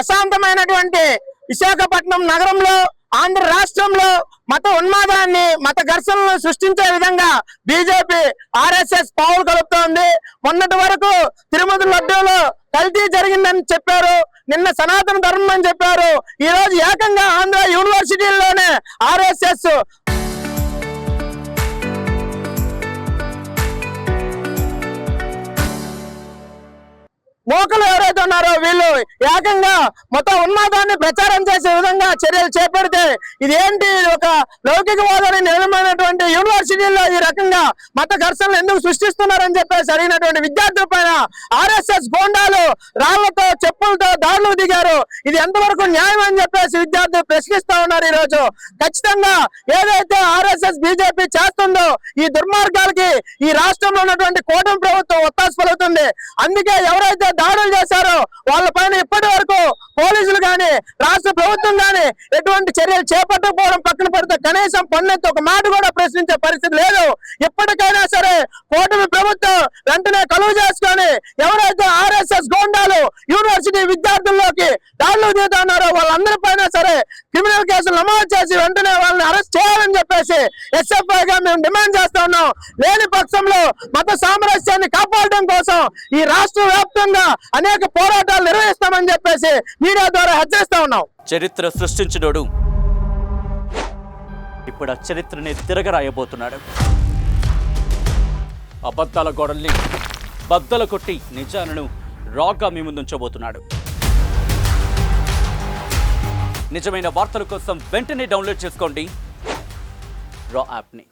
ప్రశాంతమైనటువంటి విశాఖపట్నం నగరంలో ఆంధ్ర రాష్ట్రంలో మత ఉన్మాదాన్ని మత ఘర్షణలను సృష్టించే విధంగా బీజేపీ ఆర్ఎస్ఎస్ పావులు కలుపుతోంది. మొన్నటి వరకు తిరుమల లడ్డూలో కల్తీ జరిగిందని చెప్పారు, నిన్న సనాతన ధర్మం అని చెప్పారు. ఈ రోజు ఏకంగా ఆంధ్ర యూనివర్సిటీల్లోనే ఆర్ఎస్ఎస్ మోకలు ఎవరైతే ఉన్నారో వీళ్ళు ఏకంగా మొత్తం ఉన్మాదాన్ని ప్రచారం చేసే విధంగా చర్యలు చేపడితే ఇదేంటి, ఒక లౌకికవాదాన్ని నిలమైనటువంటి యూనివర్సిటీల్లో ఈ రకంగా మత ఘర్షణలు ఎందుకు సృష్టిస్తున్నారని చెప్పేసి అడిగినటువంటి విద్యార్థుల పైన ఆర్ఎస్ఎస్ గోండాలు రాళ్లతో చెప్పులతో దాడులు దిగారు. ఇది ఎంతవరకు న్యాయం అని చెప్పేసి విద్యార్థులు ప్రశ్నిస్తా ఉన్నారు. ఈ రోజు ఖచ్చితంగా ఏదైతే ఆర్ఎస్ఎస్ బీజేపీ చేస్తుందో ఈ దుర్మార్గాలకి ఈ రాష్ట్రంలో ఉన్నటువంటి కూటమి ప్రభుత్వం ఒత్తాసు పలుకుతుంది. అందుకే ఎవరైతే దాడులు చేశారో వాళ్ళ పైన ఇప్పటి వరకు పోలీసులు గాని రాష్ట్ర ప్రభుత్వం గాని ఎటువంటి చర్యలు చేపట్టకపోవడం పక్కన పెడితే కనీసం పన్నెత్తి ఒక మాట కూడా ప్రశ్నించే పరిస్థితి లేదు. ఎప్పటికైనా సరే కూటమి ప్రభుత్వం వెంటనే కలువ చేసుకొని ఎవరైతే ఆర్ఎస్ఎస్ గోండాలు యూనివర్సిటీ విద్యార్థుల్లోకి దాడులు దిగుతున్నారో వాళ్ళందరిపైన సరే క్రిమినల్ కేసులు నమోదు చేసి వెంటనే వాళ్ళని అరెస్ట్ చేయాలని చెప్పేసి ఎస్ఎఫ్ఐ గా మేము డిమాండ్ చేస్తా ఉన్నాం. లేని పక్షంలో మత సామరస్యాన్ని కాపాడడం కోసం ఈ రాష్ట్ర వ్యాప్తంగా అనేక పోరాటాలు నిర్వహిస్తామని చెప్పేసి మీడియా ద్వారా హెచ్చరిస్తా ఉన్నాం. చరిత్ర సృష్టించినోడు ఇప్పుడు ఆ చరిత్రని తిరగరాయబోతున్నాడు. అబద్ధాల గోడల్ని బద్దలు కొట్టి నిజాలను రాగా మీ ముందుంచబోతున్నాడు. నిజమైన వార్తల కోసం వెంటనే డౌన్లోడ్ చేసుకోండి రా యాప్ని.